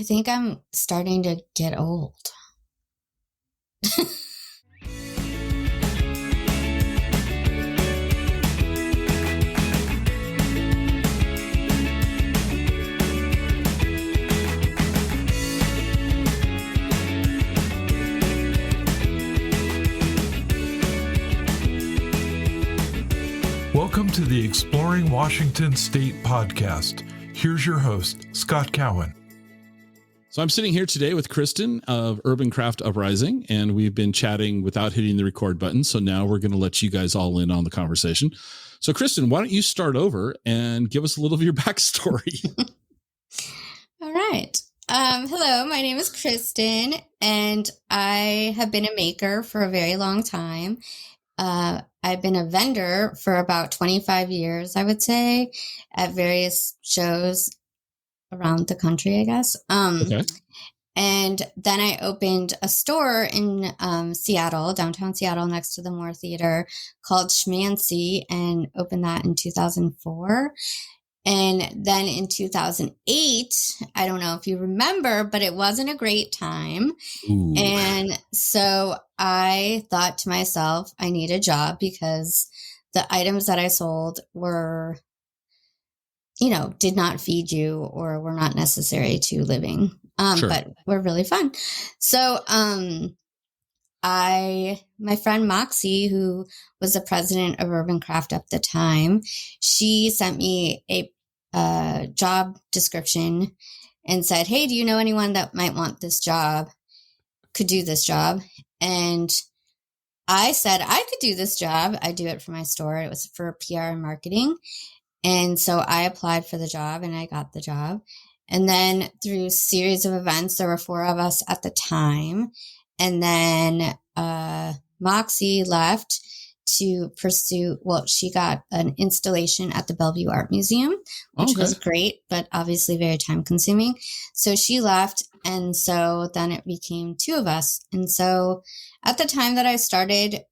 I think I'm starting to get old. Welcome to the Exploring Washington State podcast. Here's your host, Scott Cowan. So I'm sitting here today with Kristen of Urban Craft Uprising, and we've been chatting without hitting the record button. So now we're going to let you guys all in on the conversation. So Kristen, why don't you start over and give us a little of your backstory? All right. Hello, my name is Kristen, and I have been a maker for a very long time. I've been a vendor for about 25 years, I would say, at various shows around the country, I guess. Okay. And then I opened a store in Seattle, downtown Seattle, next to the Moore Theater called Schmancy, and opened that in 2004. And then in 2008, I don't know if you remember, but it wasn't a great time. Ooh. And so I thought to myself, I need a job because the items that I sold were, did not feed you or were not necessary to living, Sure. but were really fun. So my friend Moxie, who was the president of Urban Craft at the time, she sent me a job description and said, "Hey, do you know anyone that might want this job, could do this job?" And I said, I could do this job. I do it for my store. It was for PR and marketing. And so I applied for the job and I got the job. And then through a series of events, there were 4 of us at the time. And then Moxie left to pursue, she got an installation at the Bellevue Art Museum, which was great, but obviously very time consuming. So she left. And so then it became 2 of us. And so at the time that I started,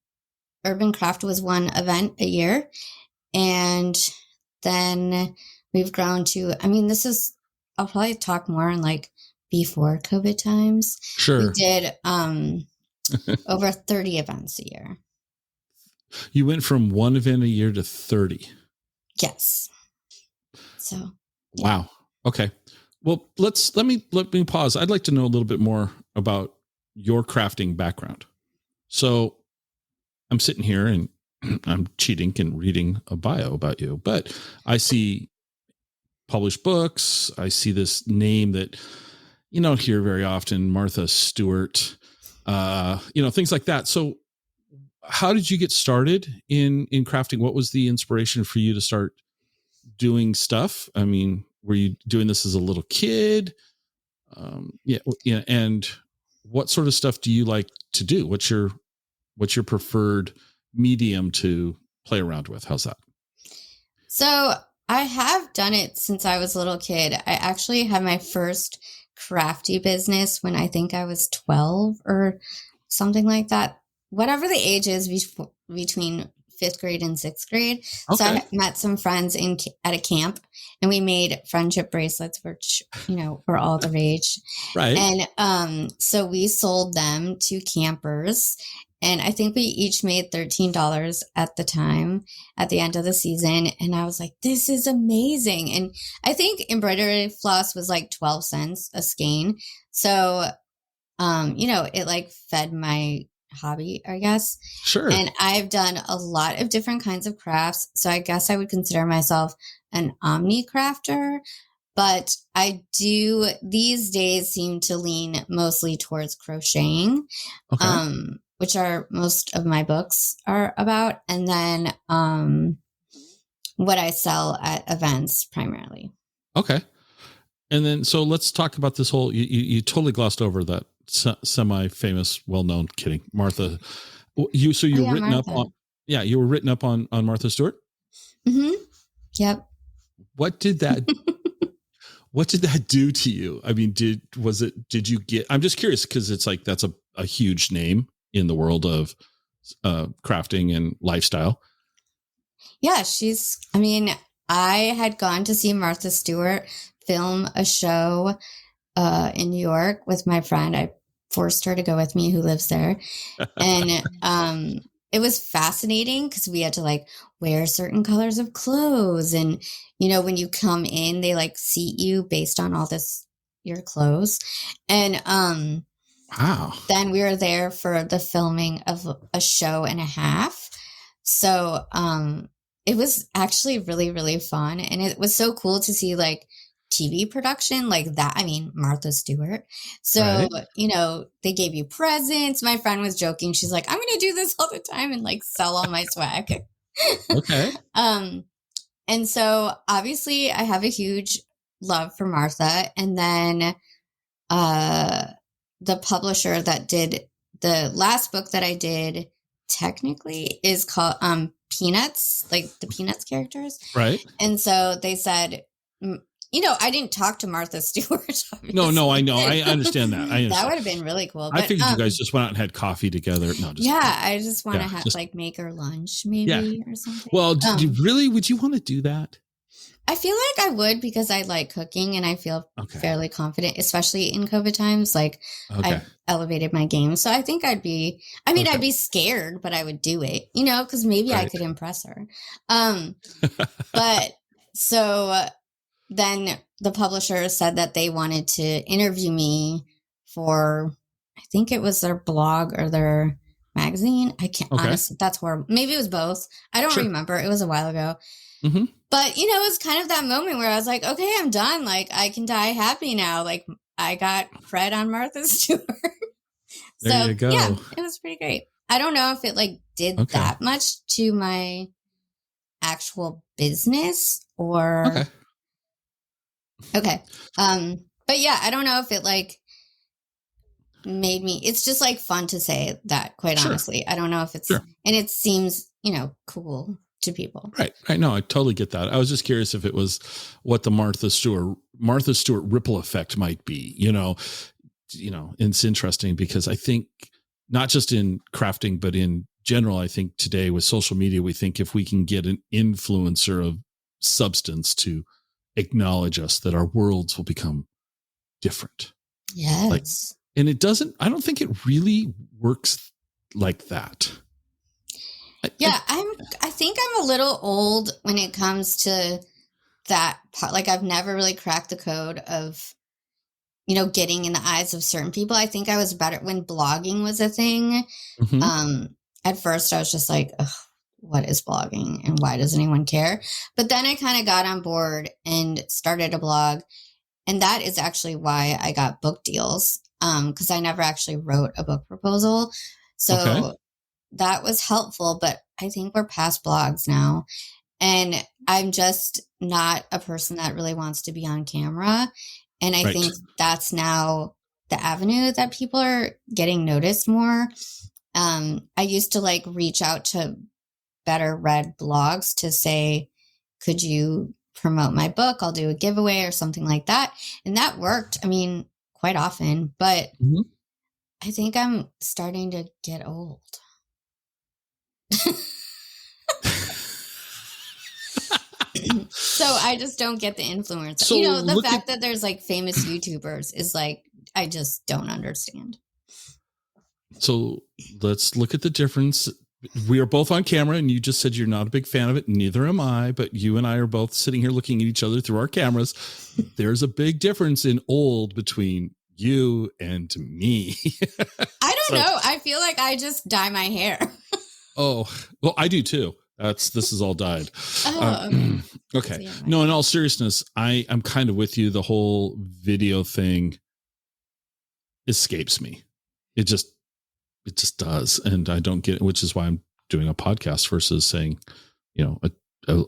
Urban Craft was 1 event a year. And then we've grown to, I'll probably talk more on like before COVID times. Sure. We did over 30 events a year. You went from 1 event a year to 30. Yes. So. Yeah. Wow. Okay. Well, let me pause. I'd like to know a little bit more about your crafting background. So I'm sitting here and I'm cheating and reading a bio about you, but I see published books. I see this name that you don't hear very often, Martha Stewart, things like that. So how did you get started in crafting? What was the inspiration for you to start doing stuff? I mean, were you doing this as a little kid? And what sort of stuff do you like to do? What's your preferred medium to play around with? How's that? So I have done it since I was a little kid. I actually had my first crafty business when I think I was 12 or something like that. Whatever the age is between 5th grade and 6th grade. Okay. So I met some friends at a camp and we made friendship bracelets, which, were all the rage. Right. And so we sold them to campers. And I think we each made $13 at the time at the end of the season. And I was like, this is amazing. And I think embroidery floss was like 12 cents a skein. So, it like fed my hobby, I guess. Sure. And I've done a lot of different kinds of crafts. So I guess I would consider myself an omni crafter. But I do these days seem to lean mostly towards crocheting. Okay. Which are most of my books are about. And then what I sell at events primarily. Okay. And then, so let's talk about this whole, you totally glossed over that semi-famous, well-known, kidding, Martha. You were written Martha. You were written up on Martha Stewart? Mm-hmm. Yep. What did that do to you? I mean, did you get, I'm just curious because it's like, that's a huge name in the world of crafting and lifestyle. Yeah, I had gone to see Martha Stewart film a show in New York with my friend. I forced her to go with me, who lives there. And it was fascinating because we had to like wear certain colors of clothes. And, when you come in, they like seat you based on your clothes. And Wow. then we were there for the filming of a show and a half. So it was actually really, really fun. And it was so cool to see like TV production like that. I mean, Martha Stewart. So, Right. they gave you presents. My friend was joking. She's like, I'm going to do this all the time and like sell all my swag. Okay. And so obviously I have a huge love for Martha. And then the publisher that did the last book that I did technically is called Peanuts, like the Peanuts characters. Right. And so they said, I didn't talk to Martha Stewart. Obviously. No, I know. I understand that. That would have been really cool. I But, figured you guys just went out and had coffee together. No, just I just want to yeah, like make her lunch maybe or something. Well, would you want to do that? I feel like I would because I like cooking and I feel fairly confident, especially in COVID times. Like I've elevated my game. So I think I'd be scared, but I would do it, because maybe I could impress her. But so then the publisher said that they wanted to interview me for, I think it was their blog or their magazine. I can't, honestly, that's horrible. Maybe it was both. I don't remember. It was a while ago. Mm-hmm. But, it was kind of that moment where I was like, okay, I'm done. Like, I can die happy now. Like, I got cred on Martha Stewart. There you go. Yeah, it was pretty great. I don't know if it, like, did that much to my actual business or... Okay. But yeah, I don't know if it, like, made me... It's just, like, fun to say that, quite honestly. I don't know if it's... And it seems, cool to people. Right. No, I totally get that. I was just curious if it was what the Martha Stewart ripple effect might be, it's interesting because I think not just in crafting, but in general, I think today with social media, we think if we can get an influencer of substance to acknowledge us, that our worlds will become different. Yes. And I don't think it really works like that. I think I'm a little old when it comes to that part. Like I've never really cracked the code of, getting in the eyes of certain people. I think I was better when blogging was a thing. Mm-hmm. At first I was just like, what is blogging and why does anyone care? But then I kind of got on board and started a blog. And that is actually why I got book deals. Cause I never actually wrote a book proposal. So that was helpful, but I think we're past blogs now. And I'm just not a person that really wants to be on camera. And I think that's now the avenue that people are getting noticed more. I used to like reach out to better read blogs to say, could you promote my book? I'll do a giveaway or something like that. And that worked. I mean, quite often, but I think I'm starting to get old. So I just don't get the influence. So the fact that there's like famous YouTubers is like, I just don't understand. So let's look at the difference. We are both on camera and you just said you're not a big fan of it. Neither am I, but you and I are both sitting here looking at each other through our cameras. There's a big difference in old between you and me. I don't know. I feel like I just dye my hair. Oh, well, I do too. This is all dyed. Okay. So no, in all seriousness, I'm kind of with you. The whole video thing escapes me. It just does. And I don't get it, which is why I'm doing a podcast versus saying, a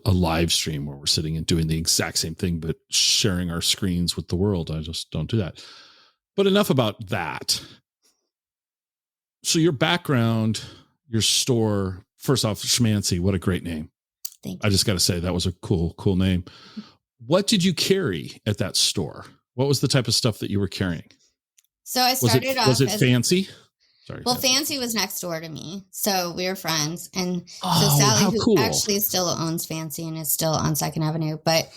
live stream where we're sitting and doing the exact same thing, but sharing our screens with the world. I just don't do that. But enough about that. So your background, your store, first off, Schmancy, what a great name. Thank you. I just got to say that was a cool name. What did you carry at that store? What was the type of stuff that you were carrying? So I started off. Was it fancy? Sorry. Well, Fancy was next door to me. So we were friends. And so Sally, who actually still owns Fancy and is still on 2nd Avenue. But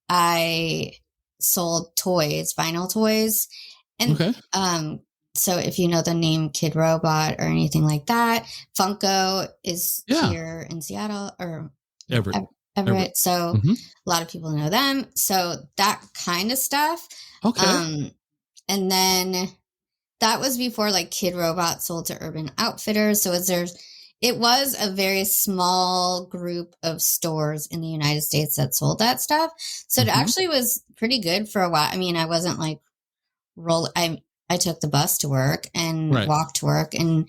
I sold toys, vinyl toys. And Okay. so if you know the name Kid Robot or anything like that, Funko is Yeah. here in Seattle or Everett. Everett. So Mhm. a lot of people know them. So that kind of stuff. Okay. And then that was before like Kid Robot sold to Urban Outfitters. So it was a very small group of stores in the United States that sold that stuff. So it actually was pretty good for a while. I mean, I wasn't like I took the bus to work and Right. walked to work and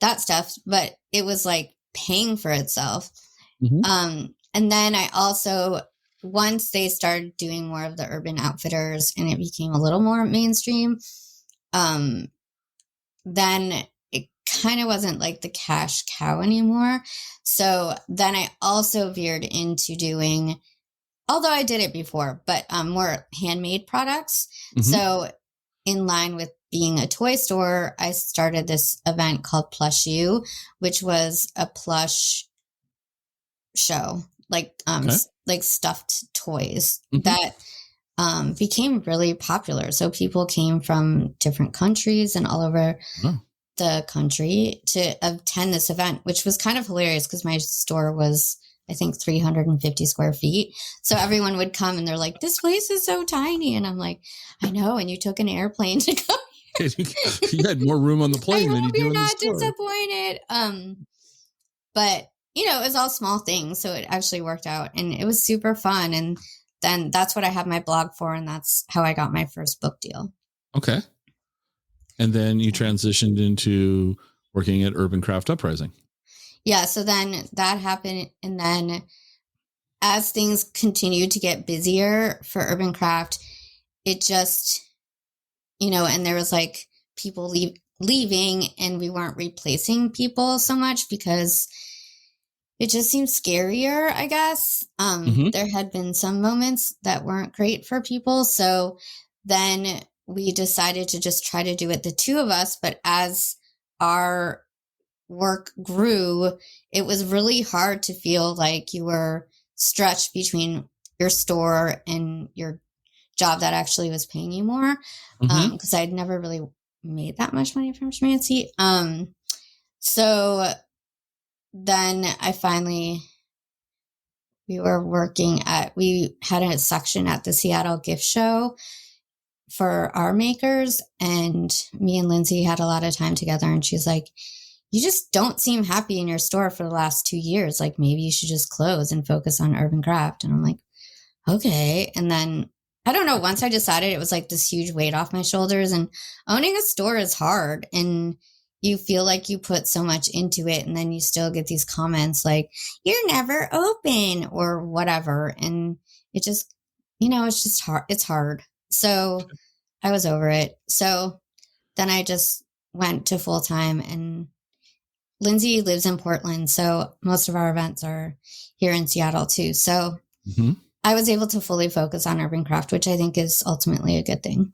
that stuff, but it was like paying for itself. And then I also, once they started doing more of the Urban Outfitters and it became a little more mainstream, then it kind of wasn't like the cash cow anymore. So then I also veered into doing, although I did it before, but more handmade products. So in line with being a toy store, I started this event called Plush U, which was a plush show, like like stuffed toys that became really popular. So people came from different countries and all over the country to attend this event, which was kind of hilarious because my store was, I think, 350 square feet. So everyone would come and they're like, this place is so tiny. And I'm like, I know. And you took an airplane to come here. You had more room on the plane than you do in the store. You're not disappointed. But, you know, it was all small things. So it actually worked out and it was super fun. And then that's what I have my blog for. And that's how I got my first book deal. Okay. And then you transitioned into working at Urban Craft Uprising. Yeah. So then that happened. And then as things continued to get busier for Urban Craft, it just, you know, and there was like people leaving and we weren't replacing people so much because it just seemed scarier, I guess. There had been some moments that weren't great for people. So then we decided to just try to do it, the two of us. But as our work grew, it was really hard to feel like you were stretched between your store and your job that actually was paying you more. Because I'd never really made that much money from Schmancy. So then we had a section at the Seattle gift show for our makers, and me and Lindsay had a lot of time together, and she's like, you just don't seem happy in your store for the last 2 years. Like maybe you should just close and focus on Urban Craft. And I'm like, okay. And then I don't know, once I decided, it was like this huge weight off my shoulders, and owning a store is hard and you feel like you put so much into it, and then you still get these comments like, you're never open or whatever. And it just, you know, it's just hard. It's hard. So I was over it. So then I just went to full time, and Lindsay lives in Portland. So most of our events are here in Seattle too. So I was able to fully focus on Urban Craft, which I think is ultimately a good thing.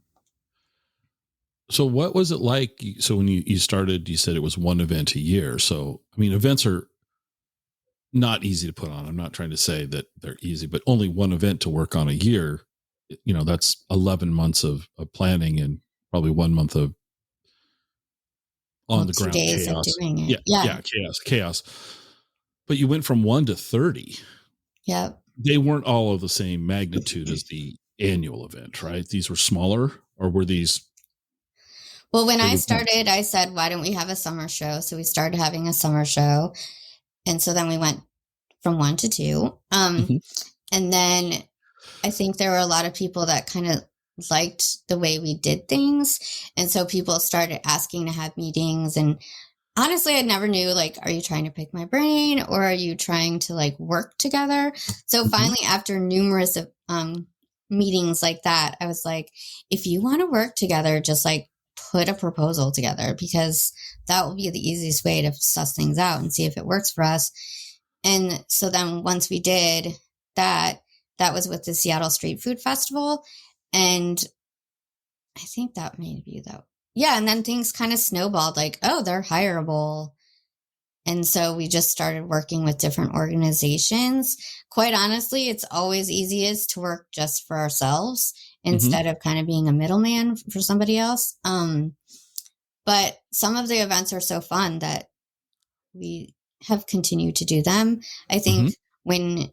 So what was it like? So when you started, you said it was one event a year. So, I mean, events are not easy to put on. I'm not trying to say that they're easy, but only one event to work on a year, you know, that's 11 months of planning and probably 1 month of on the ground days chaos. Of doing it. Yeah. Chaos. But you went from 1 to 30. Yep. They weren't all of the same magnitude as the annual event, right? These were smaller, or were these? Well, when I started, I said, why don't we have a summer show? So we started having a summer show. And so then we went from 1 to 2. And then I think there were a lot of people that kind of liked the way we did things. And so people started asking to have meetings. And honestly, I never knew, like, are you trying to pick my brain or are you trying to like work together? So finally, after numerous meetings like that, I was like, if you want to work together, just like put a proposal together, because that will be the easiest way to suss things out and see if it works for us. And so then once we did that, that was with the Seattle Street Food Festival. And I think that may be though. Yeah. And then things kind of snowballed, like, oh, they're hireable. And so we just started working with different organizations. Quite honestly, it's always easiest to work just for ourselves instead of kind of being a middleman for somebody else. But some of the events are so fun that we have continued to do them. I think whenever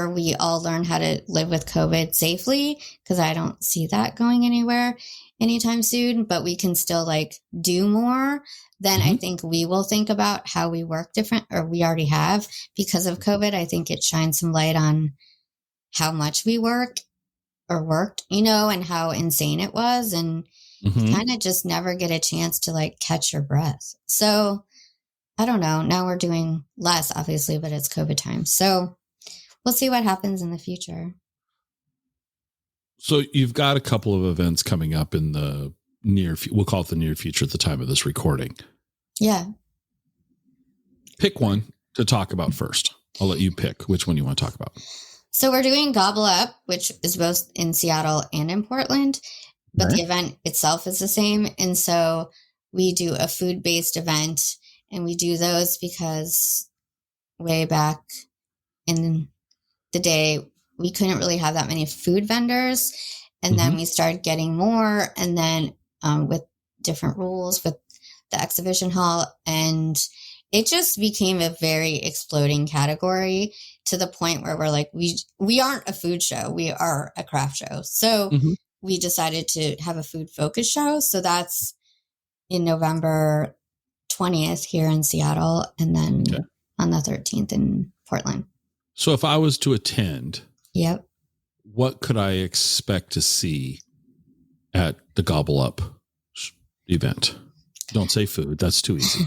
we all learn how to live with COVID safely, because I don't see that going anywhere anytime soon, but we can still like do more, then I think we will think about how we work different, or we already have because of COVID. I think it shines some light on how much we worked, and how insane it was. And you kind of just never get a chance to like catch your breath. So I don't know. Now we're doing less, obviously, but it's COVID time. So we'll see what happens in the future. So you've got a couple of events coming up in the we'll call it the near future at the time of this recording. Yeah. Pick one to talk about first. I'll let you pick which one you want to talk about. So we're doing Gobble Up, which is both in Seattle and in Portland, but the event itself is the same. And so we do a food-based event, and we do those because way back in the day, we couldn't really have that many food vendors. And then we started getting more, and then with different rules with the exhibition hall, and it just became a very exploding category to the point where we're like, we aren't a food show, we are a craft show. So we decided to have a food focus show. So that's in November 20th here in Seattle, and then on the 13th in Portland. So if I was to attend, what could I expect to see at the Gobble Up event? Don't say food. That's too easy.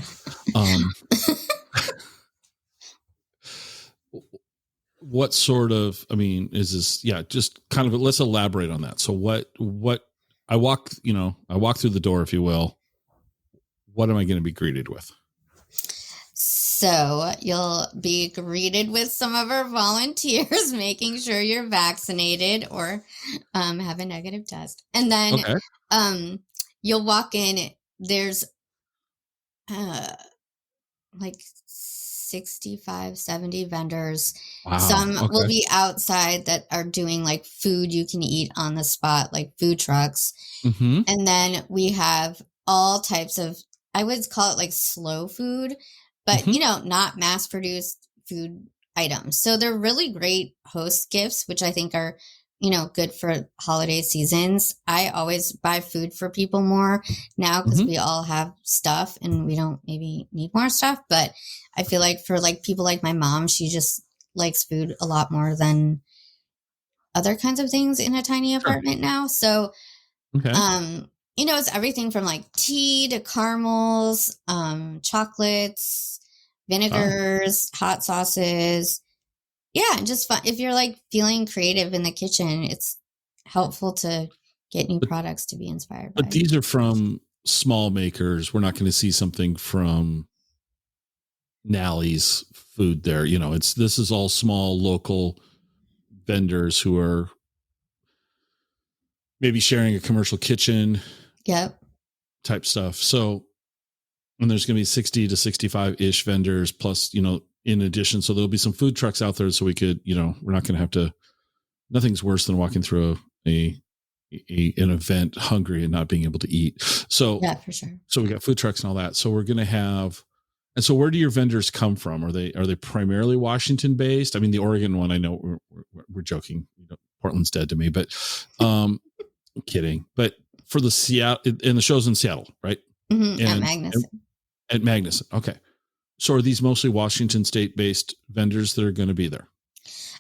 What sort of, is this, just kind of, let's elaborate on that. So what I walk through the door, if you will, what am I going to be greeted with? So you'll be greeted with some of our volunteers making sure you're vaccinated or have a negative test. And then you'll walk in. There's like 65, 70 vendors. Wow. Some will be outside that are doing like food you can eat on the spot, like food trucks. And then we have all types of, I would call it like slow food, but not mass produced food items. So they're really great host gifts, which I think are, good for holiday seasons. I always buy food for people more now because we all have stuff and we don't maybe need more stuff. But I feel like for like people like my mom, she just likes food a lot more than other kinds of things in a tiny apartment now. So, it's everything from like tea to caramels, chocolates, vinegars, hot sauces. Yeah, just fun. If you're like feeling creative in the kitchen, it's helpful to get new products to be inspired by. But these are from small makers. We're not going to see something from Nally's food there. This is all small local vendors who are maybe sharing a commercial kitchen type stuff. So, and there's going to be 60 to 65-ish vendors plus, in addition. So there'll be some food trucks out there. So we could, we're not going to have to, nothing's worse than walking through an event hungry and not being able to eat. So, yeah, for sure. So we got food trucks and all that. So we're going to have, and so where do your vendors come from? Are they primarily Washington based? I mean, the Oregon one, I know we're joking. Portland's dead to me, but kidding. But for the Seattle, and the show's in Seattle, right? At Magnuson. At Magnuson. Okay. So are these mostly Washington state based vendors that are going to be there?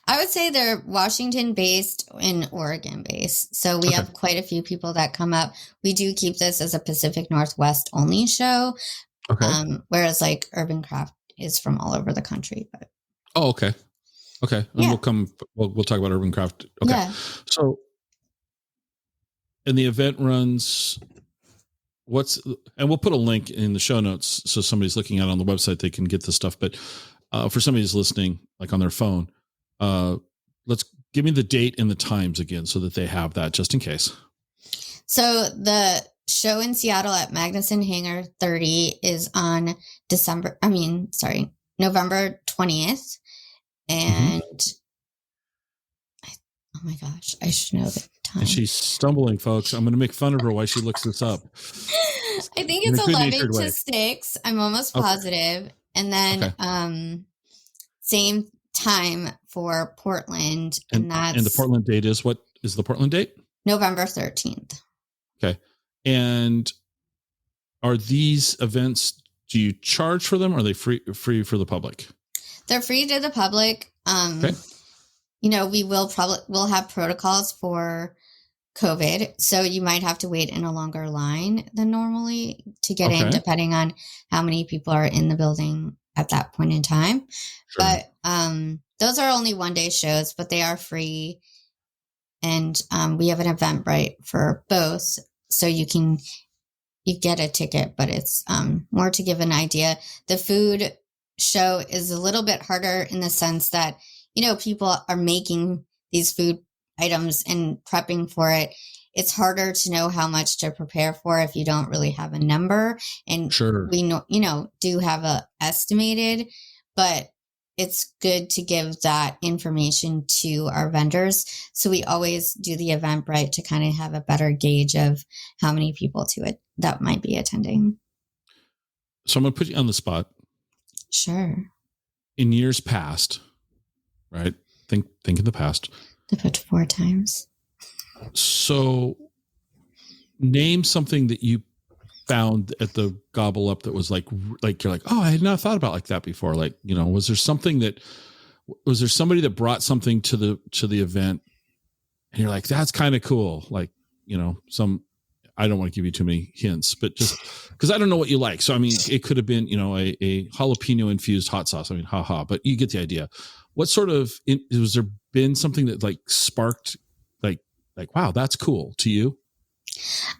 I would say they're Washington based and Oregon based. So we have quite a few people that come up. We do keep this as a Pacific Northwest only show. Okay. Whereas like Urban Craft is from all over the country. But okay. And we'll talk about Urban Craft. Okay. Yeah. So, and the event runs, and we'll put a link in the show notes so somebody's looking at it on the website, they can get the stuff. But for somebody who's listening, like on their phone, let's give me the date and the times again so that they have that just in case. So the show in Seattle at Magnuson Hangar 30 is on November 20th. And oh my gosh, I should know the time. And she's stumbling, folks. I'm going to make fun of her while she looks this up. I think it's 11 to 6. I'm almost positive. And then same time for Portland. And the Portland date is, what is the Portland date? November 13th. Okay. And are these events, do you charge for them, or are they free for the public? They're free to the public. You know, we'll have protocols for COVID, so you might have to wait in a longer line than normally to get in, depending on how many people are in the building at that point in time. Sure. But those are only one-day shows, but they are free. And we have an Eventbrite for both, so you get a ticket, but it's more to give an idea. The food show is a little bit harder in the sense that, you know, people are making these food items and prepping for it. It's harder to know how much to prepare for if you don't really have a number. And we know, you know, do have a estimated, but it's good to give that information to our vendors. So we always do the Eventbrite to kind of have a better gauge of how many people that might be attending. So I'm going to put you on the spot. Sure. In years past, right? Think in the past. I put 4 times. So name something that you found at the Gobble Up that was like you're like, oh, I had not thought about like that before. Like, you know, was there somebody that brought something to the event and you're like, that's kind of cool. Like, you know, I don't want to give you too many hints, but just because I don't know what you like. So, I mean, it could have been, you know, a jalapeno infused hot sauce. I mean, but you get the idea. What sort of, was there been something that like sparked like, wow, that's cool to you?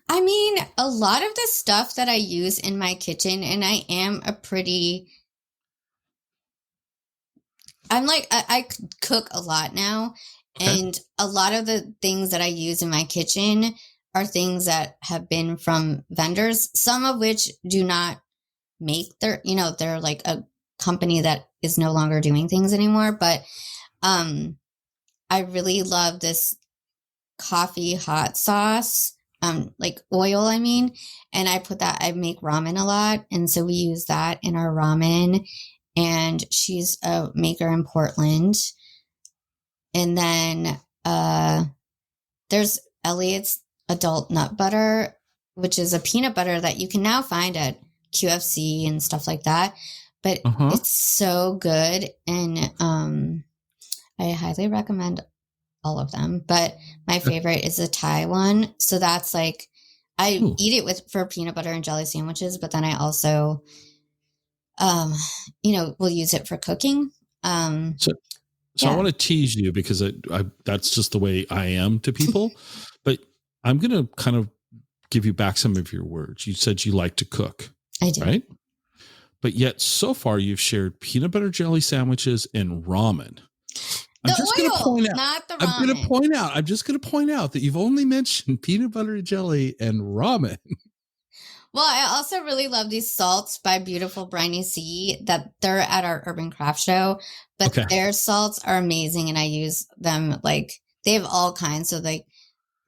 I mean, a lot of the stuff that I use in my kitchen, and I cook a lot now. Okay. And a lot of the things that I use in my kitchen are things that have been from vendors, some of which do not make they're like a company that is no longer doing things anymore. But I really love this coffee hot sauce, like oil, I mean, and I make ramen a lot. And so we use that in our ramen, and she's a maker in Portland. And then there's Elliot's adult nut butter, which is a peanut butter that you can now find at QFC and stuff like that. But it's so good. And I highly recommend all of them. But my favorite is the Thai one. So that's like, I eat it for peanut butter and jelly sandwiches, but then I also, will use it for cooking. So I want to tease you because that's just the way I am to people, but I'm going to kind of give you back some of your words. You said you like to cook. I do. Right? I'm yet so far you've shared peanut butter jelly sandwiches and ramen. I'm just going to point out, not the ramen. I'm just going to point out that you've only mentioned peanut butter jelly and ramen. Well, I also really love these salts by Beautiful Briny Sea that they're at our Urban Craft Show, but their salts are amazing. And I use them they have all kinds. So they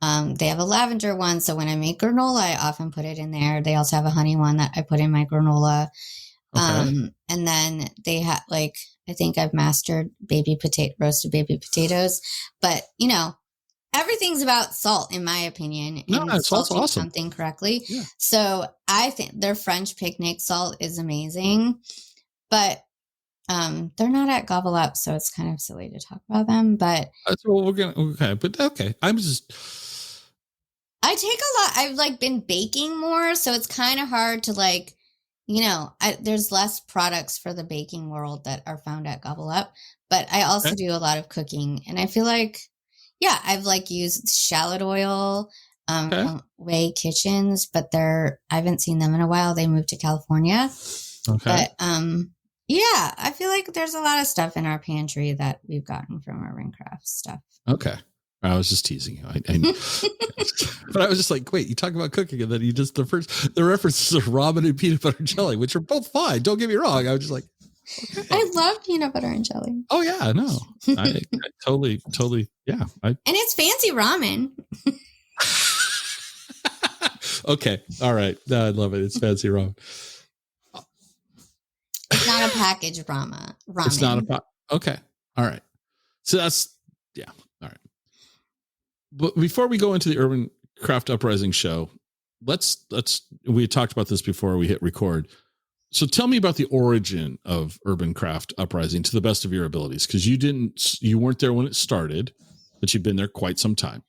have a lavender one. So when I make granola, I often put it in there. They also have a honey one that I put in my granola. And then they have I think I've mastered roasted baby potatoes, but everything's about salt in my opinion. And salting awesome. Something correctly. Yeah. So I think their French picnic salt is amazing, but they're not at Gobble Up, so it's kind of silly to talk about them, but I take a lot. I've been baking more, so it's kind of hard to there's less products for the baking world that are found at Gobble Up, but I also do a lot of cooking, and I feel I've used shallot oil from Way Kitchens, but I haven't seen them in a while. They moved to California. Okay. But I feel like there's a lot of stuff in our pantry that we've gotten from Urban Craft stuff. Okay. I was just teasing you. But I was just like, wait, you talk about cooking, and then the references are ramen and peanut butter and jelly, which are both fine. Don't get me wrong. I was just like, okay. I love peanut butter and jelly. Oh yeah, no, I totally, yeah. And it's fancy ramen. Okay, all right. No, I love it. It's fancy ramen. It's not a packaged ramen. It's not okay. All right. So that's yeah. All right. But before we go into the Urban Craft Uprising show, we talked about this before we hit record. So tell me about the origin of Urban Craft Uprising to the best of your abilities, because you weren't there when it started, but you've been there quite some time.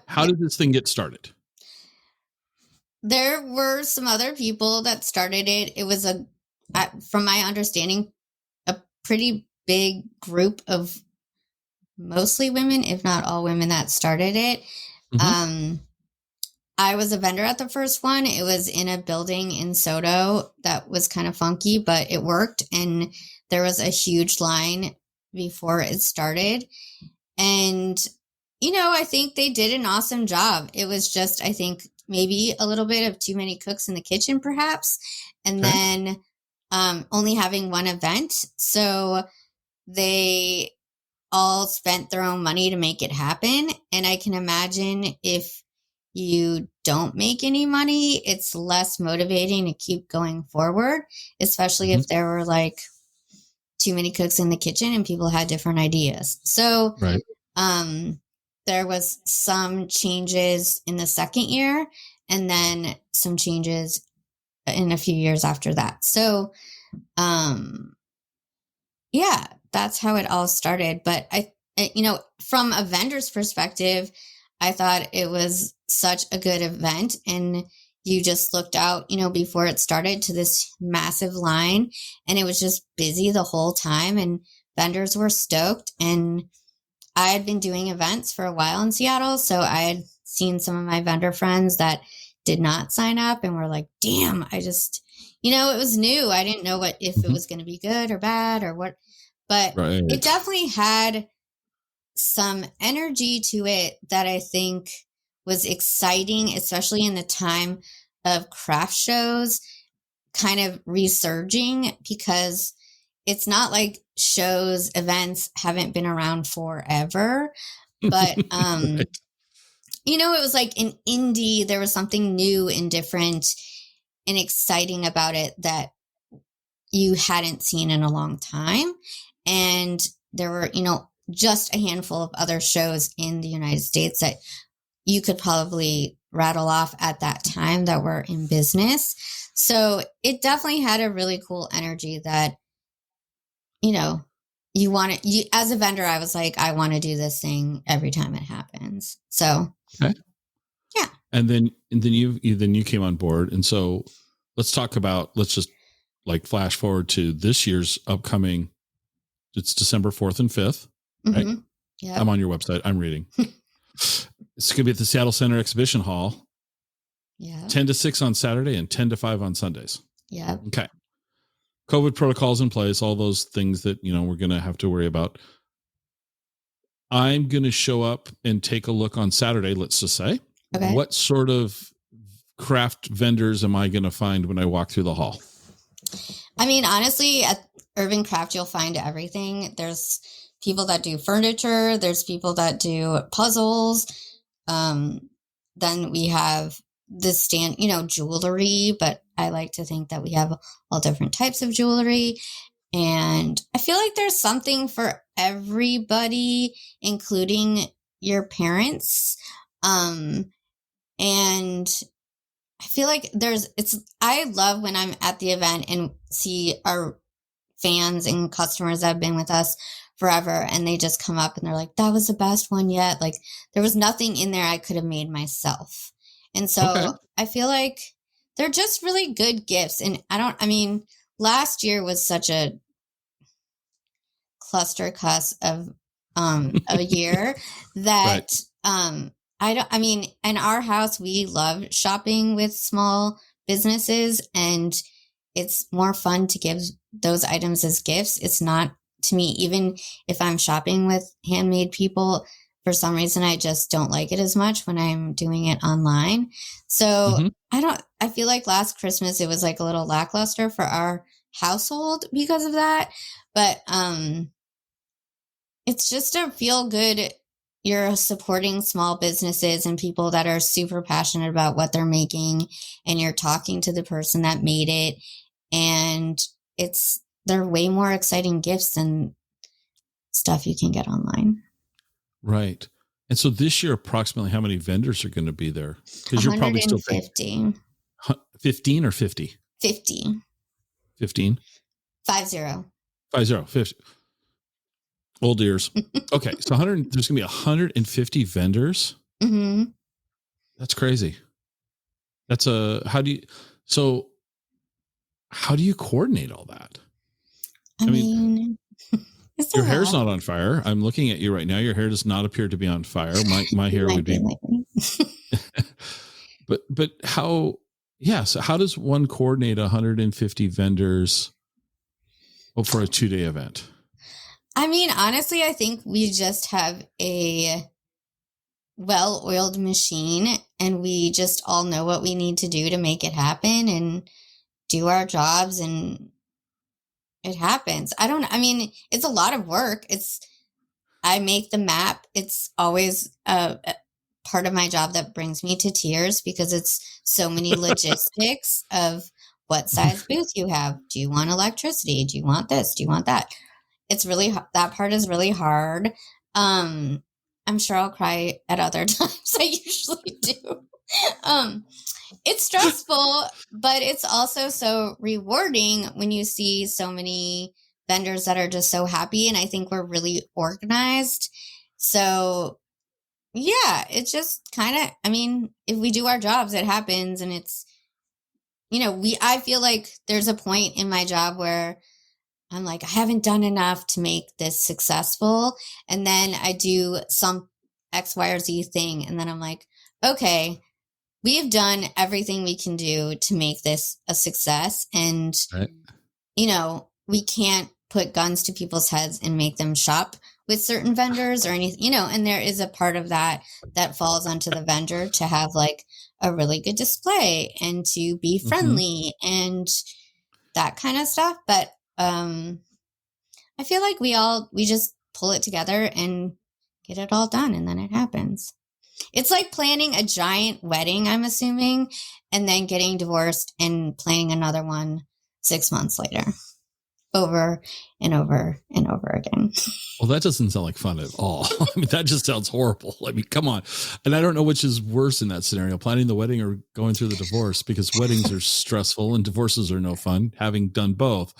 How did this thing get started? There were some other people that started it. It was from my understanding, a pretty big group of mostly women, if not all women, that started it. Mm-hmm. I was a vendor at the first one. It was in a building in Soto that was kind of funky, but it worked. And there was a huge line before it started. And, I think they did an awesome job. It was just, I think, maybe a little bit of too many cooks in the kitchen, perhaps. And then only having one event. So they all spent their own money to make it happen. And I can imagine if you don't make any money, it's less motivating to keep going forward, especially if there were like too many cooks in the kitchen and people had different ideas. So there was some changes in the second year and then some changes in a few years after that. So, that's how it all started. But from a vendor's perspective, I thought it was such a good event, and you just looked out, before it started to this massive line, and it was just busy the whole time, and vendors were stoked. And I had been doing events for a while in Seattle, so I had seen some of my vendor friends that did not sign up and were like, damn, I just, it was new. I didn't know if it was going to be good or bad or what, but it definitely had some energy to it that I think was exciting, especially in the time of craft shows kind of resurging, because it's not like events haven't been around forever, but, it was like an indie, there was something new and different and exciting about it that you hadn't seen in a long time. And there were, just a handful of other shows in the United States that you could probably rattle off at that time that were in business. So it definitely had a really cool energy that, as a vendor, I was like, I want to do this thing every time it happens. So, yeah. And then you came on board. And so let's just like flash forward to this year's upcoming, it's December 4th and 5th. Right. Mm-hmm. Yep. I'm on your website. I'm reading. It's going to be at the Seattle Center Exhibition Hall. Yeah. 10 to 6 on Saturday and 10 to 5 on Sundays. Yeah. Okay. COVID protocols in place, all those things that, we're going to have to worry about. I'm going to show up and take a look on Saturday, let's just say. Okay. What sort of craft vendors am I going to find when I walk through the hall? I mean, honestly, at Urban Craft, you'll find everything. There's people that do furniture. There's people that do puzzles. Then we have the stand, jewelry, but I like to think that we have all different types of jewelry. And I feel like there's something for everybody, including your parents. And I feel like I love when I'm at the event and see our fans and customers that have been with us forever, and they just come up and they're like, that was the best one yet. Like, there was nothing in there I could have made myself. And so I feel like they're just really good gifts. And last year was such a cluster cuss of a year that in our house, we love shopping with small businesses, and it's more fun to give those items as gifts. It's not, to me, even if I'm shopping with handmade people, for some reason, I just don't like it as much when I'm doing it online. So Mm-hmm. I feel like last Christmas, it was like a little lackluster for our household because of that. But, it's just a feel good. You're supporting small businesses and people that are super passionate about what they're making, and you're talking to the person that made it. And they're way more exciting gifts than stuff you can get online. Right. And so this year, approximately how many vendors are going to be there? Because you're probably still 150. 15 or 50? 50. 15? 50. 50. Old ears. Okay. So there's going to be 150 vendors. Mm-hmm. That's crazy. How do you coordinate all that? I mean it's your hair's not on fire. I'm looking at you right now. Your hair does not appear to be on fire. My hair would be. but how? Yeah. So how does one coordinate 150 vendors for a 2-day event? I mean, honestly, I think we just have a well-oiled machine, and we just all know what we need to do to make it happen and do our jobs, and it happens. I mean, it's a lot of work. I make the map. It's always a part of my job that brings me to tears because it's so many logistics of what size booth you have. Do you want electricity? Do you want this? Do you want that? That part is really hard. I'm sure I'll cry at other times. I usually do. It's stressful, but it's also so rewarding when you see so many vendors that are just so happy. And I think we're really organized. So yeah, it's just kind of, I mean, if we do our jobs, it happens. And it's, I feel like there's a point in my job where I'm like, I haven't done enough to make this successful. And then I do some X, Y, or Z thing. And then I'm like, okay, we have done everything we can do to make this a success. And, right. We can't put guns to people's heads and make them shop with certain vendors or anything, and there is a part of that falls onto the vendor to have like a really good display and to be friendly and that kind of stuff. But I feel like we just pull it together and get it all done, and then it happens. It's like planning a giant wedding, I'm assuming, and then getting divorced and planning another one 6 months later, over and over and over again. Well, that doesn't sound like fun at all. I mean, that just sounds horrible. I mean, come on. And I don't know which is worse in that scenario, planning the wedding or going through the divorce, because weddings are stressful and divorces are no fun, having done both.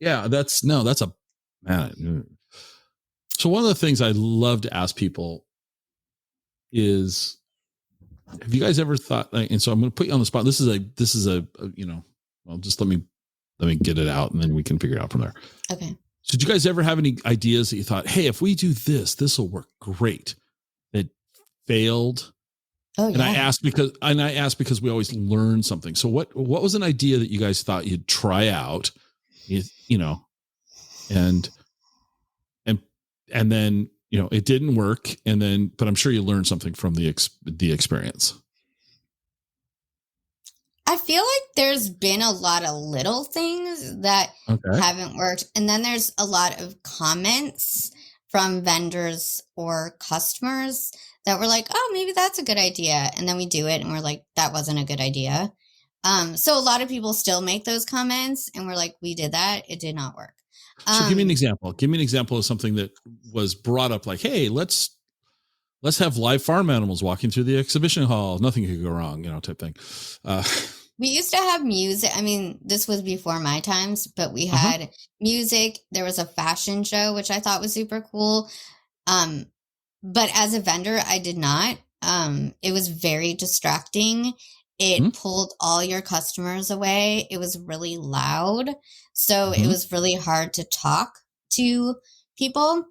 Yeah, that's a man. So one of the things I love to ask people is, have you guys ever thought, and so I'm going to put you on the spot. This is a well, just let me get it out and then we can figure it out from there. Okay. So did you guys ever have any ideas that you thought, hey, if we do this will work great, that failed? Oh, yeah. And I asked because we always learn something. So what was an idea that you guys thought you'd try out, and then, it didn't work. And then, but I'm sure you learned something from the experience. I feel like there's been a lot of little things that haven't worked. And then there's a lot of comments from vendors or customers that were like, oh, maybe that's a good idea. And then we do it and we're like, that wasn't a good idea. So a lot of people still make those comments and we're like, we did that. It did not work. So give me an example. Give me an example of something that was brought up like, hey, let's have live farm animals walking through the exhibition hall. Nothing could go wrong, type thing. We used to have music. I mean, this was before my times, but we had music. There was a fashion show, which I thought was super cool. But as a vendor, I did not. It was very distracting. It pulled all your customers away. It was really loud. So it was really hard to talk to people.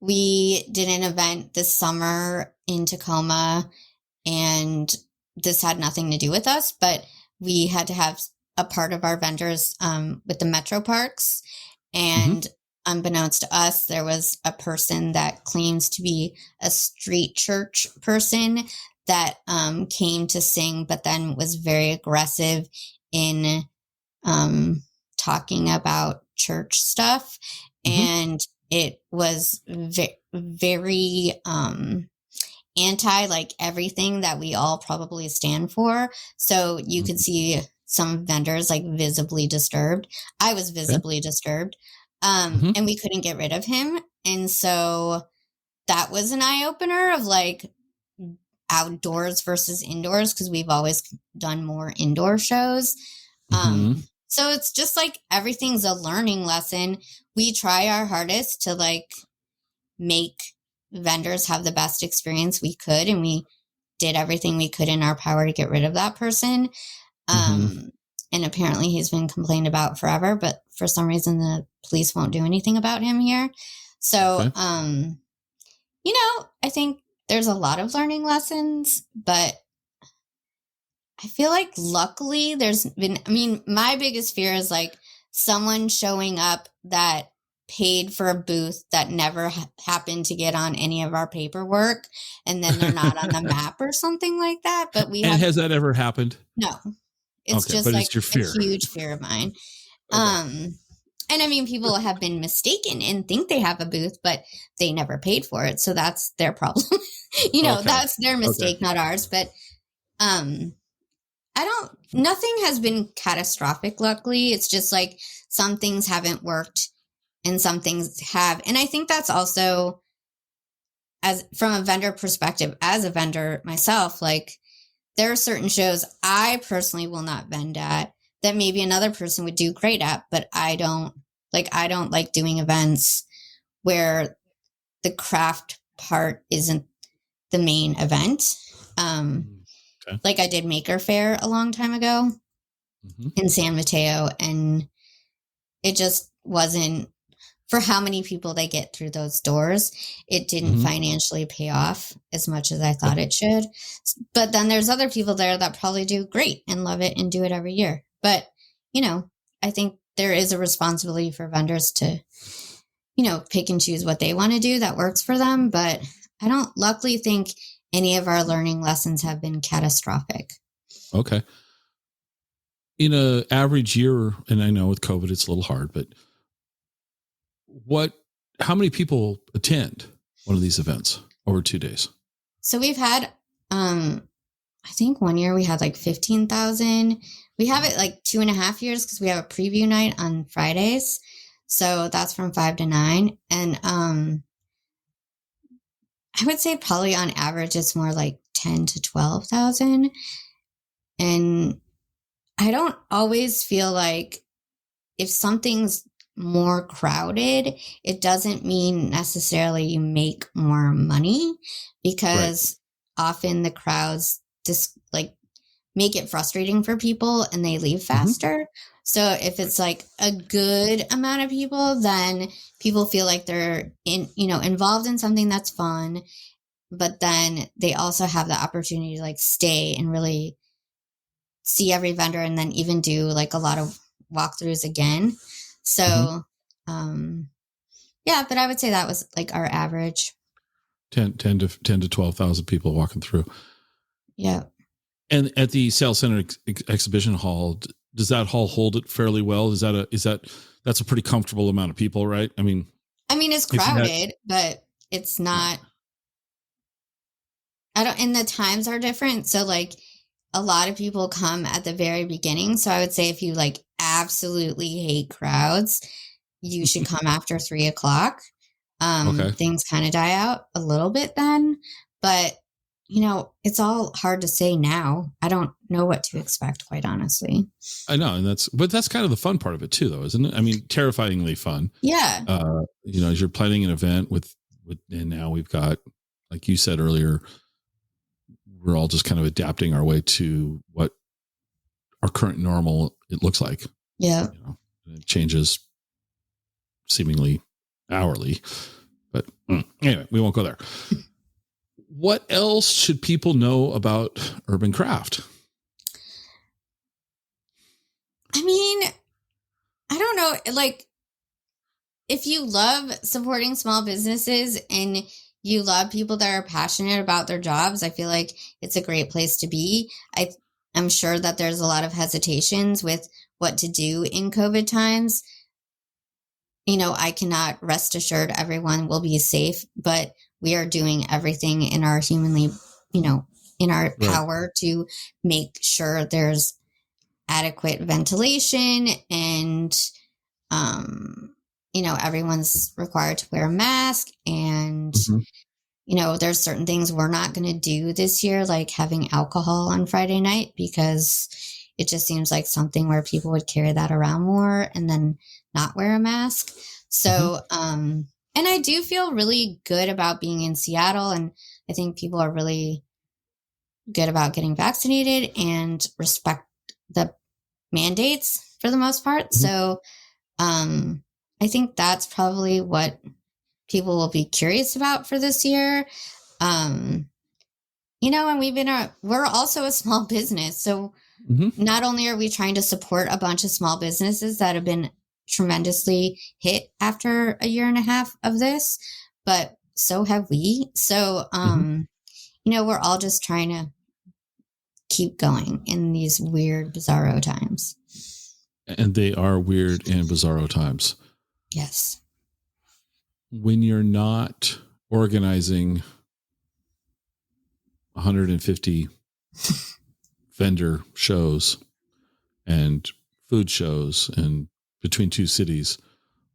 We did an event this summer in Tacoma, and this had nothing to do with us, but we had to have a part of our vendors with the metro parks. And unbeknownst to us, there was a person that claims to be a street church person that came to sing, but then was very aggressive in talking about church stuff. And it was very anti like everything that we all probably stand for. So you could see some vendors like visibly disturbed. I was visibly disturbed. And we couldn't get rid of him. And so that was an eye opener of like outdoors versus indoors, because we've always done more indoor shows. So it's just like everything's a learning lesson. We try our hardest to like make vendors have the best experience we could, and we did everything we could in our power to get rid of that person. And apparently he's been complained about forever, but for some reason the police won't do anything about him here. So, you know, I think there's a lot of learning lessons, but I feel like luckily there's been, I mean, my biggest fear is like someone showing up that paid for a booth that never happened to get on any of our paperwork, and then they're not on the map or something like that. But has that ever happened? No. It's just like it's your fear. A huge fear of mine. And I mean, people have been mistaken and think they have a booth, but they never paid for it. So that's their problem. You know, that's their mistake, not ours. But nothing has been catastrophic, luckily. It's just like some things haven't worked and some things have. And I think that's also, as from a vendor perspective, as a vendor myself, like, there are certain shows I personally will not vend at that maybe another person would do great at, but I don't like doing events where the craft part isn't the main event. Like I did Maker Faire a long time ago in San Mateo, and it just wasn't, for how many people they get through those doors, it didn't financially pay off as much as I thought it should. But then there's other people there that probably do great and love it and do it every year. But, you know, I think there is a responsibility for vendors to, you know, pick and choose what they want to do that works for them. But I don't luckily think any of our learning lessons have been catastrophic. Okay. In an average year, and I know with COVID, it's a little hard, but how many people attend one of these events over 2 days? So we've had, I think one year we had like 15,000. We have it like 2.5 years because we have a preview night on Fridays. So that's from 5 to 9. And I would say probably on average, it's more like 10 to 12,000. And I don't always feel like if something's more crowded, it doesn't mean necessarily you make more money, because often the crowds just like make it frustrating for people and they leave faster. So if it's like a good amount of people, then people feel like they're involved in something that's fun, but then they also have the opportunity to like stay and really see every vendor and then even do like a lot of walkthroughs again. So, yeah, but I would say that was like our average. 10 to 12,000 people walking through. Yeah. And at the Sales Center exhibition hall, does that hall hold it fairly well? That's a pretty comfortable amount of people, right? I mean, it's crowded, but it's not, and the times are different. So like a lot of people come at the very beginning. So I would say if you like absolutely hate crowds, you should come after 3:00. Things kind of die out a little bit then, but it's all hard to say now. I don't know what to expect, quite honestly. I know. And that's kind of the fun part of it too, though, isn't it? I mean, terrifyingly fun. Yeah. As you're planning an event and now we've got, like you said earlier, we're all just kind of adapting our way to what our current normal it looks like. Yeah. It changes seemingly hourly, but anyway, we won't go there. What else should people know about urban craft? I mean, I don't know. Like, if you love supporting small businesses and you love people that are passionate about their jobs, I feel like it's a great place to be. I'm sure that there's a lot of hesitations with what to do in COVID times. I cannot rest assured everyone will be safe, but we are doing everything in our in our power to make sure there's adequate ventilation and, everyone's required to wear a mask. And, there's certain things we're not going to do this year, like having alcohol on Friday night, because it just seems like something where people would carry that around more and then not wear a mask. So, and I do feel really good about being in Seattle, and I think people are really good about getting vaccinated and respect the mandates for the most part. So, I think that's probably what people will be curious about for this year. And we're also a small business. So not only are we trying to support a bunch of small businesses that have been tremendously hit after a year and a half of this, but so have we. So, we're all just trying to keep going in these weird, bizarro times. And they are weird and bizarro times. Yes. When you're not organizing 150 vendor shows and food shows and between two cities,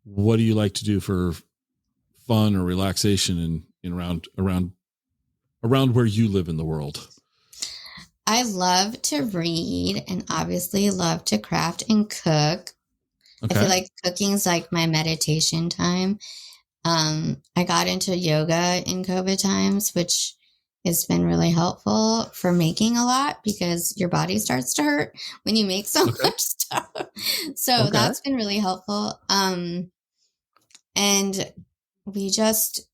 what do you like to do for fun or relaxation in around where you live in the world? I love to read and obviously love to craft and cook. Okay. I feel like cooking's like my meditation time. I got into yoga in COVID times, which has been really helpful for making a lot because your body starts to hurt when you make so much stuff. So that's been really helpful. And we just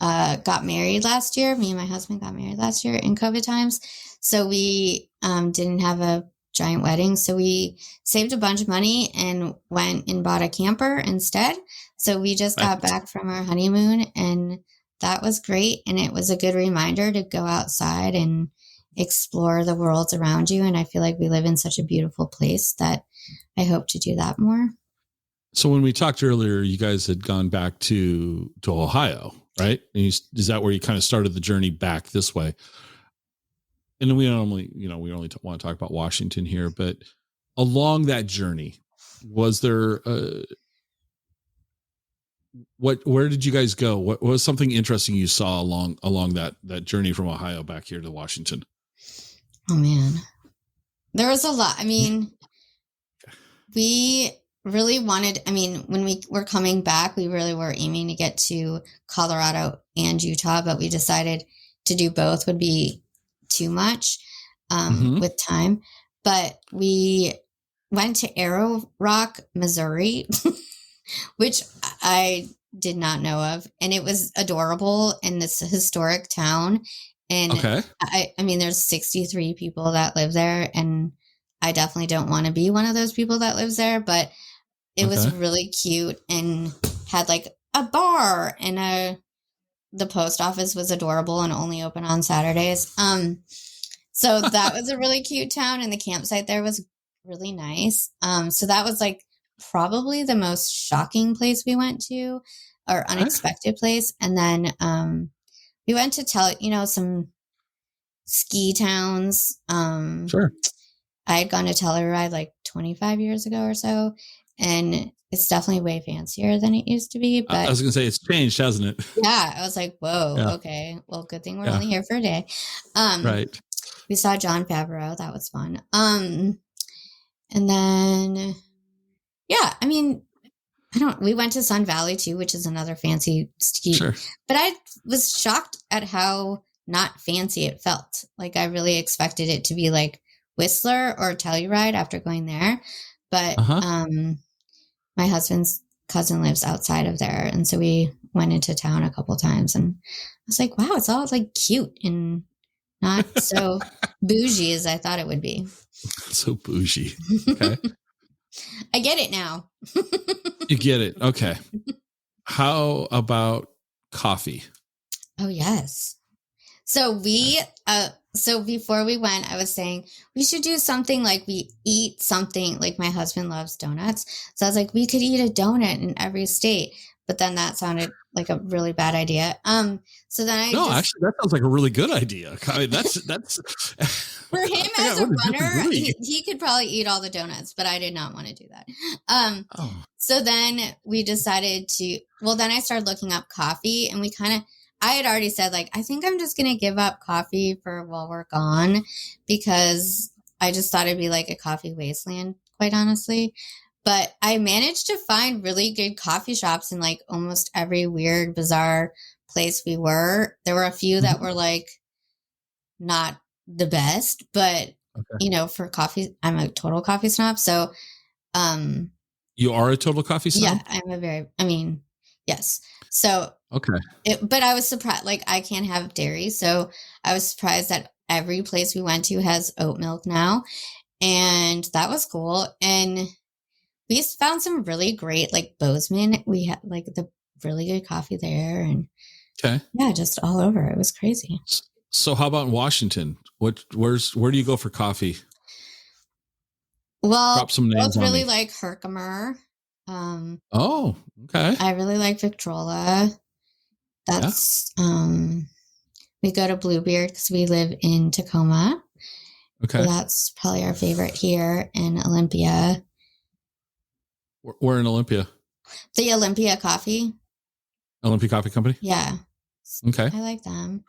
got married last year. Me and my husband got married last year in COVID times. So we didn't have a giant wedding. So we saved a bunch of money and went and bought a camper instead. So we just got back from our honeymoon, and that was great. And it was a good reminder to go outside and explore the worlds around you. And I feel like we live in such a beautiful place that I hope to do that more. So when we talked earlier, you guys had gone back to Ohio, right? And is that where you kind of started the journey back this way? And we only want to talk about Washington here, but along that journey, was there where did you guys go? What was something interesting you saw along that journey from Ohio back here to Washington? Oh man, there was a lot. I mean, we really wanted, when we were coming back, we really were aiming to get to Colorado and Utah, but we decided to do both would be too much with time. But we went to Arrow Rock, Missouri, which I did not know of. And it was adorable in this historic town. And there's 63 people that live there. And I definitely don't want to be one of those people that lives there, but it was really cute and had like a bar and the post office was adorable and only open on Saturdays. So that was a really cute town, and the campsite there was really nice. So that was like probably the most shocking place we went to, or unexpected place. And then we went to some ski towns. Sure. I had gone to Telluride like 25 years ago or so, and it's definitely way fancier than it used to be. But I was going to say, it's changed, hasn't it? Yeah. I was like, whoa, okay. Well, good thing we're only here for a day. Right. We saw John Favreau. That was fun. And then, we went to Sun Valley too, which is another fancy ski. Sure. But I was shocked at how not fancy it felt. Like I really expected it to be like Whistler or Telluride after going there. But my husband's cousin lives outside of there. And so we went into town a couple times, and I was like, wow, it's all like cute and not so bougie as I thought it would be. So bougie. Okay. I get it now. You get it. Okay. How about coffee? Oh, yes. So so before we went, I was saying we should do something like we eat something like my husband loves donuts. So I was like, we could eat a donut in every state, but then that sounded like a really bad idea. So then No, actually, that sounds like a really good idea. I mean, that's for him as a runner, he could probably eat all the donuts, but I did not want to do that. So then we decided then I started looking up coffee, and I had already said, like, I think I'm just going to give up coffee for while we're gone, because I just thought it'd be like a coffee wasteland, quite honestly. But I managed to find really good coffee shops in like almost every weird, bizarre place we were. There were a few that were like not the best, but for coffee, I'm a total coffee snob. So, you are a total coffee snob? Yeah, yes. So, but I was surprised, like I can't have dairy. So I was surprised that every place we went to has oat milk now. And that was cool. And we found some really great, like Bozeman. We had like the really good coffee there, and just all over. It was crazy. So how about in Washington? Where do you go for coffee? Well, drop some names I really like Herkimer. I really like Victrola. That's we go to Bluebeard because we live in Tacoma. So that's probably our favorite here in Olympia. Where in Olympia? The Olympia Coffee. Olympia Coffee Company? Yeah. Okay. I like them.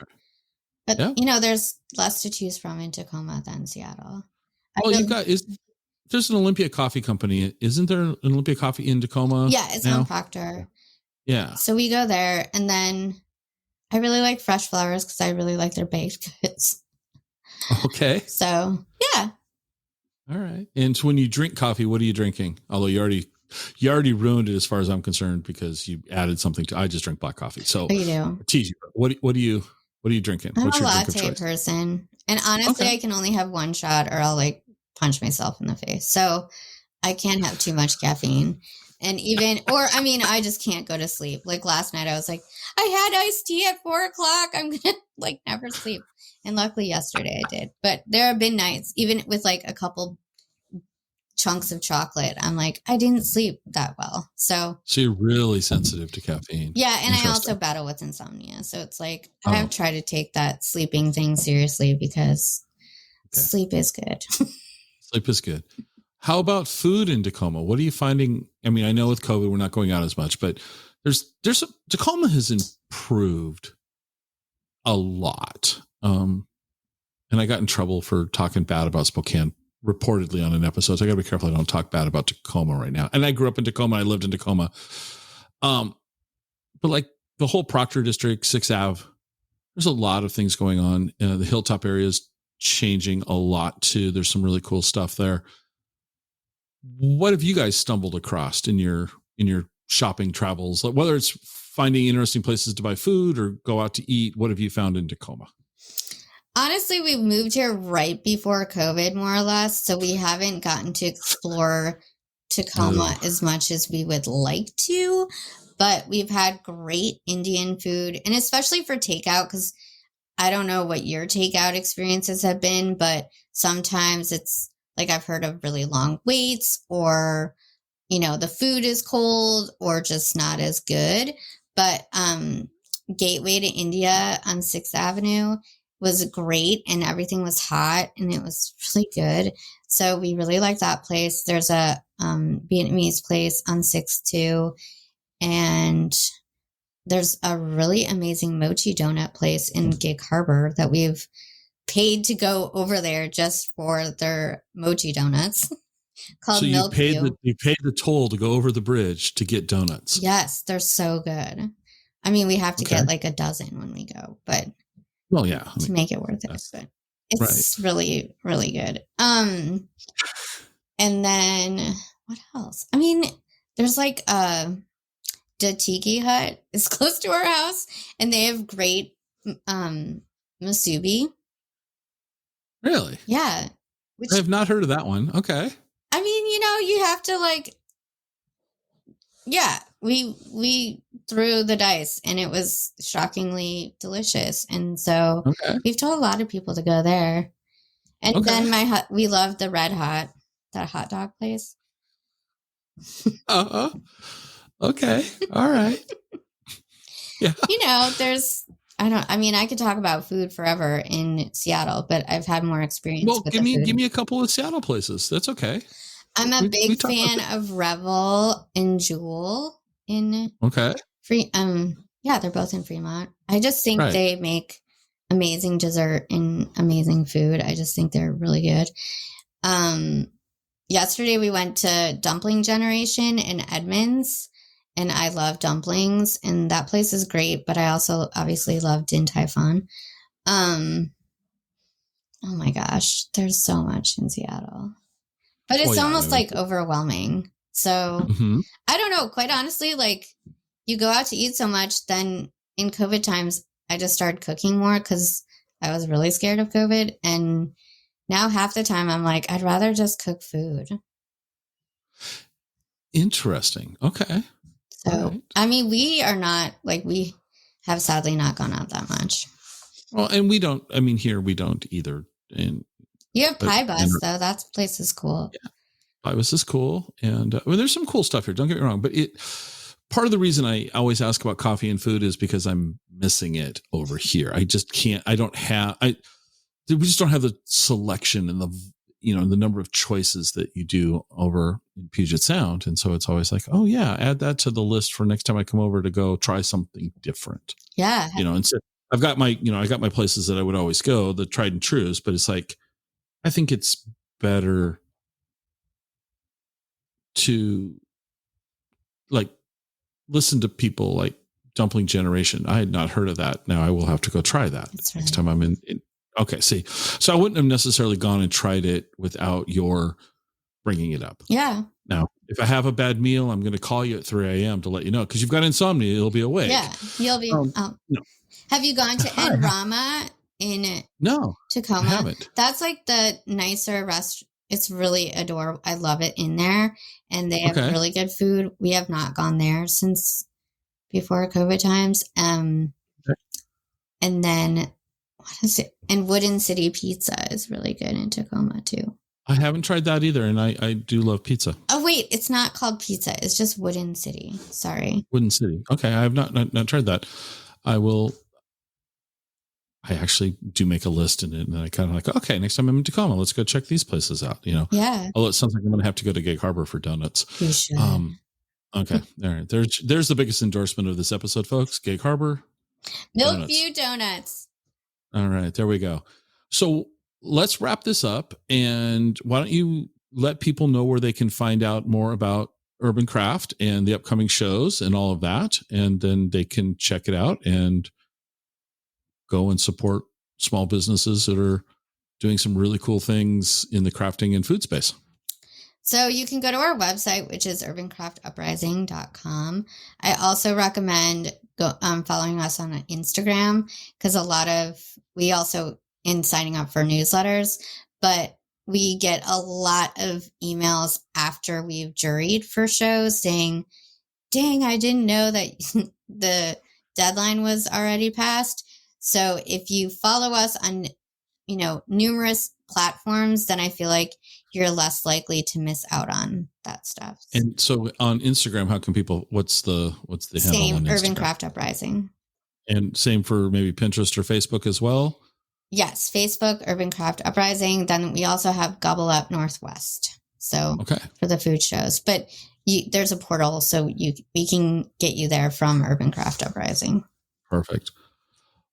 But, there's less to choose from in Tacoma than Seattle. There's an Olympia Coffee Company. Isn't there an Olympia Coffee in Tacoma? Yeah, it's on Proctor. Yeah. So we go there, and then I really like Fresh Flowers because I really like their baked goods. Okay. So, yeah. All right. And so when you drink coffee, what are you drinking? Although you already ruined it as far as I'm concerned because you added something I just drink black coffee. So you do. I tease you. What are you drinking? I'm What's a your latte person. And honestly, I can only have one shot or I'll like punch myself in the face. So I can't have too much caffeine. And I just can't go to sleep. Like last night I was like, I had iced tea at 4:00. I'm going to like never sleep. And luckily yesterday I did. But there have been nights, even with like a couple chunks of chocolate, I'm like, I didn't sleep that well. So you're really sensitive to caffeine. Yeah. And I also battle with insomnia. So it's like, I have tried to take that sleeping thing seriously because sleep is good. Sleep is good. How about food in Tacoma? What are you finding? I mean, I know with COVID, we're not going out as much, but Tacoma has improved a lot. And I got in trouble for talking bad about Spokane reportedly on an episode. So I gotta be careful I don't talk bad about Tacoma right now. And I grew up in Tacoma. I lived in Tacoma. But like the whole Proctor district, 6th Ave, there's a lot of things going on. The Hilltop area is changing a lot too. There's some really cool stuff there. What have you guys stumbled across in your shopping travels? Whether it's finding interesting places to buy food or go out to eat, what have you found in Tacoma? Honestly, we moved here right before COVID, more or less. So we haven't gotten to explore Tacoma as much as we would like to. But we've had great Indian food, and especially for takeout, because I don't know what your takeout experiences have been, but sometimes it's like I've heard of really long waits, or, the food is cold or just not as good. But Gateway to India on 6th Avenue was great, and everything was hot and it was really good. So we really like that place. There's a Vietnamese place on 6th too. And there's a really amazing mochi donut place in Gig Harbor that we've paid to go over there just for their mochi donuts. Called Milk View. You paid the toll to go over the bridge to get donuts. Yes, they're so good. I mean, we have to get like a dozen when we go, but to make it worth it. But it's really, really good. And then what else? I mean, there's like the Tiki Hut is close to our house, and they have great musubi. Really? Yeah. I have not heard of that one. Okay. I mean, you have to we threw the dice, and it was shockingly delicious. And so we've told a lot of people to go there. And then we love the Red Hot, that hot dog place. Okay. All right. Yeah. I could talk about food forever in Seattle, but I've had more experience. Well, give me a couple of Seattle places. That's okay. I'm a big fan of Revel and Jewel in they're both in Fremont. I just think they make amazing dessert and amazing food. I just think they're really good. Yesterday we went to Dumpling Generation in Edmonds, and I love dumplings, and that place is great, but I also obviously love Din Tai Fung. Oh my gosh, there's so much in Seattle. But it's almost like overwhelming. So I don't know, quite honestly, like you go out to eat so much, then in COVID times, I just started cooking more because I was really scared of COVID. And now half the time I'm like, I'd rather just cook food. Interesting. Okay. So, we are not we have sadly not gone out that much. Well, and we don't, here we don't either. And you have Pie Bus though. That place is cool. Yeah. Pie Bus is cool. And there's some cool stuff here. Don't get me wrong. But part of the reason I always ask about coffee and food is because I'm missing it over here. I just can't, we just don't have the selection and the number of choices that you do over in Puget Sound. And so it's always like, oh yeah, add that to the list for next time I come over to go try something different. Yeah. And so I've got I got my places that I would always go, the tried and trues, but it's like, I think it's better to listen to people like Dumpling Generation. I had not heard of that. Now I will have to go try that next time I'm in. Okay. See, so I wouldn't have necessarily gone and tried it without your bringing it up. Yeah. Now, if I have a bad meal, I'm going to call you at 3 a.m. to let you know, because you've got insomnia. You'll be awake. Yeah. You'll be. No. Have you gone to En Rama in Tacoma? I haven't. That's like the nicer restaurant. It's really adorable. I love it in there, and they have really good food. We have not gone there since before COVID times. And then what is it? And Wooden City Pizza is really good in Tacoma too. I haven't tried that either, and I do love pizza. Oh wait, it's not called pizza. It's just Wooden City. Sorry. Wooden City. Okay, I have not tried that. I will. I actually do make a list, and then I kind of like, okay, next time I'm in Tacoma, let's go check these places out. Yeah. Although it sounds like I'm going to have to go to Gig Harbor for donuts. You should. Okay. All right. There's the biggest endorsement of this episode, folks. Gig Harbor. Milkview Donuts. All right. There we go. So let's wrap this up. And why don't you let people know where they can find out more about Urban Craft and the upcoming shows and all of that. And then they can check it out and go and support small businesses that are doing some really cool things in the crafting and food space. So you can go to our website, which is urbancraftuprising.com. I also recommend following us on Instagram, because we also in signing up for newsletters, but we get a lot of emails after we've juried for shows saying, dang, I didn't know that the deadline was already passed. So if you follow us on, numerous platforms, then I feel like you're less likely to miss out on that stuff. And so on Instagram, how can people, what's the handle same, on Instagram? Urban Craft Uprising. And same for maybe Pinterest or Facebook as well? Yes, Facebook, Urban Craft Uprising. Then we also have Gobble Up Northwest. So for the food shows, but there's a portal, so we can get you there from Urban Craft Uprising. Perfect.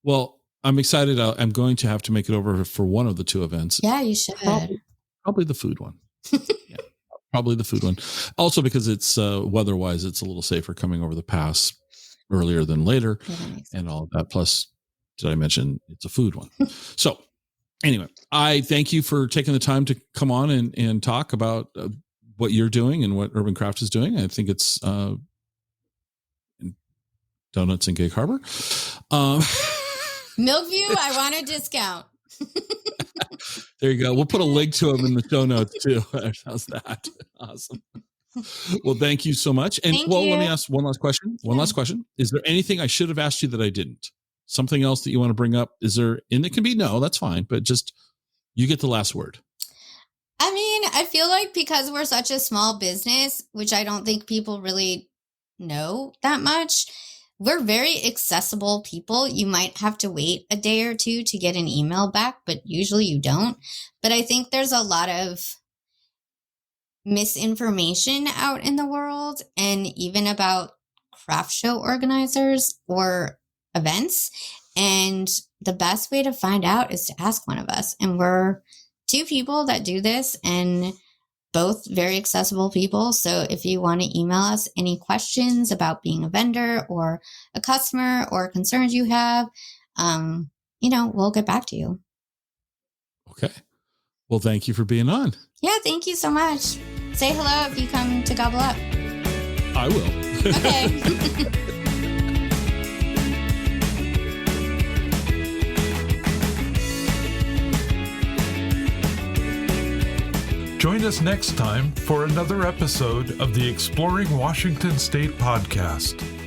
Well, I'm excited. I'm going to have to make it over for one of the two events. Yeah, you should. Probably the food one. Yeah, probably the food one. Also because it's weather-wise, it's a little safer coming over the pass earlier than later and all of that. Plus, did I mention it's a food one? So anyway, I thank you for taking the time to come on and talk about what you're doing and what Urban Craft is doing. I think it's donuts in Gig Harbor. Milkview, I want a discount. There you go. We'll put a link to them in the show notes too. How's that? Awesome. Well, thank you so much. And Thank let you. me ask one last question. Last question. Is there anything I should have asked you that I didn't? Something else that you want to bring up? Is there, and it can be no, that's fine, but just you get the last word. I mean, I feel like because we're such a small business, which I don't think people really know that much, we're very accessible people. You might have to wait a day or two to get an email back, but usually you don't. But I think there's a lot of misinformation out in the world, and even about craft show organizers or events. And the best way to find out is to ask one of us. And we're two people that do this, and both very accessible people. So if you want to email us any questions about being a vendor or a customer or concerns you have, we'll get back to you. Okay. Well, thank you for being on. Yeah, thank you so much. Say hello if you come to Gobble Up. I will. Okay. Join us next time for another episode of the Exploring Washington State podcast.